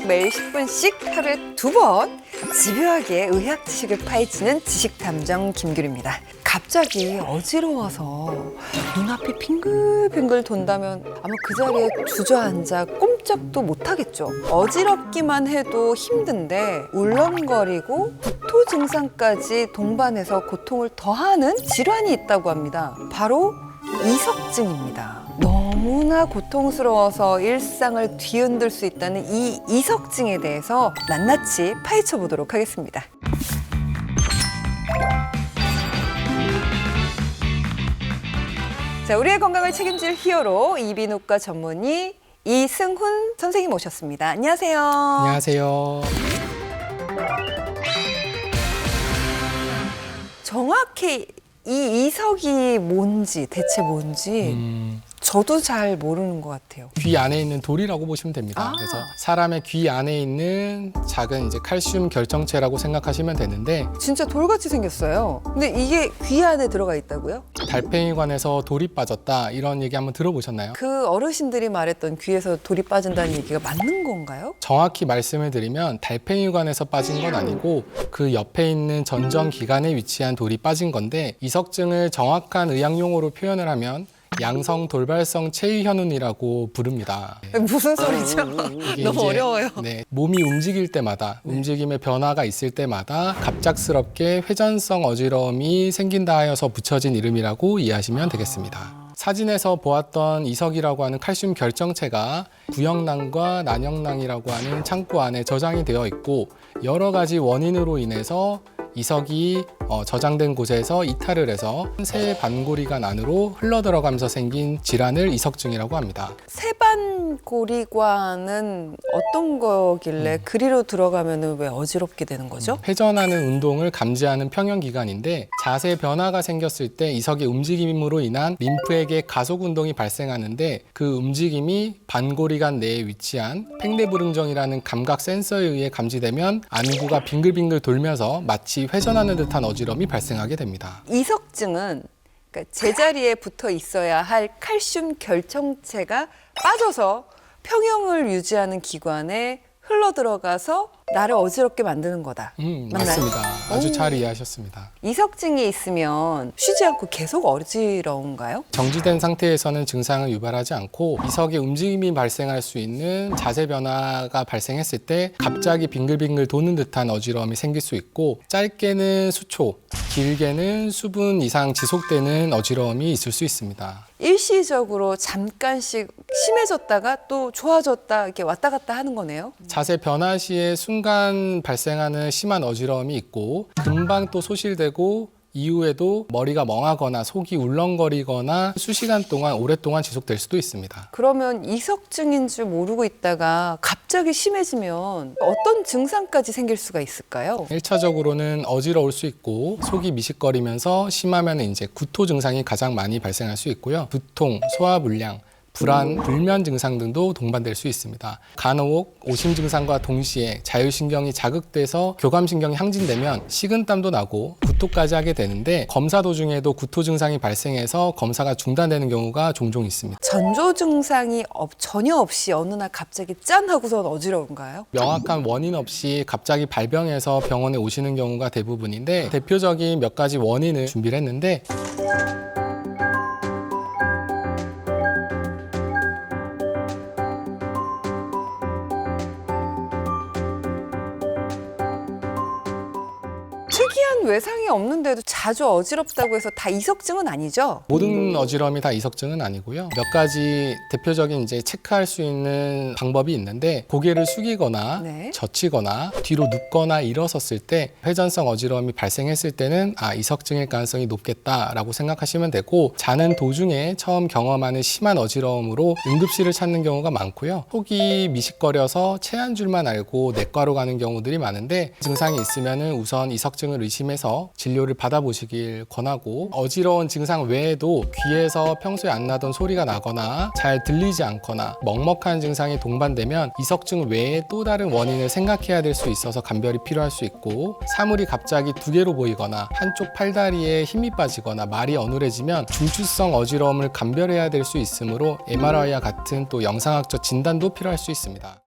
매일 10분씩 하루에 2번 집요하게 의학 지식을 파헤치는 지식탐정 김규리입니다. 갑자기 어지러워서 눈앞이 빙글빙글 돈다면 아마 그 자리에 주저앉아 꼼짝도 못하겠죠. 어지럽기만 해도 힘든데 울렁거리고 구토 증상까지 동반해서 고통을 더하는 질환이 있다고 합니다. 바로 이석증입니다. 너무나 고통스러워서 일상을 뒤흔들 수 있다는 이 이석증에 대해서 낱낱이 파헤쳐 보도록 하겠습니다. 자, 우리의 건강을 책임질 히어로 이비인후과 전문의 이승훈 선생님 모셨습니다. 안녕하세요. 안녕하세요. 정확히 이 이석이 뭔지, 대체 뭔지 저도 잘 모르는 것 같아요. 귀 안에 있는 돌이라고 보시면 됩니다. 그래서 사람의 귀 안에 있는 작은 이제 칼슘 결정체라고 생각하시면 되는데, 진짜 돌같이 생겼어요. 근데 이게 귀 안에 들어가 있다고요? 달팽이관에서 돌이 빠졌다 이런 얘기 한번 들어보셨나요? 그 어르신들이 말했던 귀에서 돌이 빠진다는 얘기가 맞는 건가요? 정확히 말씀을 드리면 달팽이관에서 빠진 건 아니고 그 옆에 있는 전정기관에 위치한 돌이 빠진 건데, 이석증을 정확한 의학 용어로 표현을 하면 양성 돌발성 체위현운이라고 부릅니다. 무슨 소리죠? 이게 너무 이제, 어려워요. 네, 몸이 움직일 때마다, 움직임의 변화가 있을 때마다 갑작스럽게 회전성 어지러움이 생긴다 하여서 붙여진 이름이라고 이해하시면 되겠습니다. 사진에서 보았던 이석이라고 하는 칼슘 결정체가 구형낭과 난형낭이라고 하는 창구 안에 저장이 되어 있고, 여러 가지 원인으로 인해서 이석이 저장된 곳에서 이탈을 해서 새 반고리관 안으로 흘러들어가면서 생긴 질환을 이석증이라고 합니다. 세반고리관은 어떤 거길래 그리로 들어가면 왜 어지럽게 되는 거죠? 회전하는 운동을 감지하는 평형기관인데, 자세 변화가 생겼을 때 이석의 움직임으로 인한 림프에게 가속 운동이 발생하는데, 그 움직임이 반고리관 내에 위치한 팽내불응정이라는 감각 센서에 의해 감지되면 안구가 빙글빙글 돌면서 마치 회전하는 듯한 어지러움이 발생하게 됩니다. 이석증은 그러니까 제자리에 붙어 있어야 할 칼슘 결정체가 빠져서 평형을 유지하는 기관에 흘러들어가서 나를 어지럽게 만드는 거다. 맞나요? 맞습니다. 아주 잘 이해하셨습니다. 이석증이 있으면 쉬지 않고 계속 어지러운가요? 정지된 상태에서는 증상을 유발하지 않고, 이석의 움직임이 발생할 수 있는 자세 변화가 발생했을 때 갑자기 빙글빙글 도는 듯한 어지러움이 생길 수 있고, 짧게는 수초, 길게는 수분 이상 지속되는 어지러움이 있을 수 있습니다. 일시적으로 잠깐씩 심해졌다가 또 좋아졌다 이렇게 왔다 갔다 하는 거네요. 자세 변화 시에 순간 발생하는 심한 어지러움이 있고, 금방 또 소실되고 이후에도 머리가 멍하거나 속이 울렁거리거나 수시간 동안 오랫동안 지속될 수도 있습니다. 그러면 이석증인 줄 모르고 있다가 갑자기 심해지면 어떤 증상까지 생길 수가 있을까요? 1차적으로는 어지러울 수 있고, 속이 미식거리면서 심하면 이제 구토 증상이 가장 많이 발생할 수 있고요. 두통, 소화불량, 불안, 불면 증상 등도 동반될 수 있습니다. 간혹 오심 증상과 동시에 자율신경이 자극돼서 교감신경이 항진되면 식은땀도 나고 구토까지 하게 되는데, 검사 도중에도 구토 증상이 발생해서 검사가 중단되는 경우가 종종 있습니다. 전조 증상이 전혀 없이 어느 날 갑자기 짠 하고서 어지러운가요? 명확한 원인 없이 갑자기 발병해서 병원에 오시는 경우가 대부분인데, 대표적인 몇 가지 원인을 준비를 했는데, 특이한 외상이 없는데도 자주 어지럽다고 해서 다 이석증은 아니죠? 모든 어지러움이 다 이석증은 아니고요. 몇 가지 대표적인 이제 체크할 수 있는 방법이 있는데, 고개를 숙이거나 네. 젖히거나 뒤로 눕거나 일어섰을 때 회전성 어지러움이 발생했을 때는 이석증일 가능성이 높겠다라고 생각하시면 되고, 자는 도중에 처음 경험하는 심한 어지러움으로 응급실을 찾는 경우가 많고요. 속이 미식거려서 체한 줄만 알고 내과로 가는 경우들이 많은데, 증상이 있으면은 우선 이석증을 의심해서 진료를 받아보시길 권하고, 어지러운 증상 외에도 귀에서 평소에 안 나던 소리가 나거나 잘 들리지 않거나 먹먹한 증상이 동반되면 이석증 외에 또 다른 원인을 생각해야 될 수 있어서 감별이 필요할 수 있고, 사물이 갑자기 두 개로 보이거나 한쪽 팔다리에 힘이 빠지거나 말이 어눌해지면 중추성 어지러움을 감별해야 될 수 있으므로 MRI와 같은 또 영상학적 진단도 필요할 수 있습니다.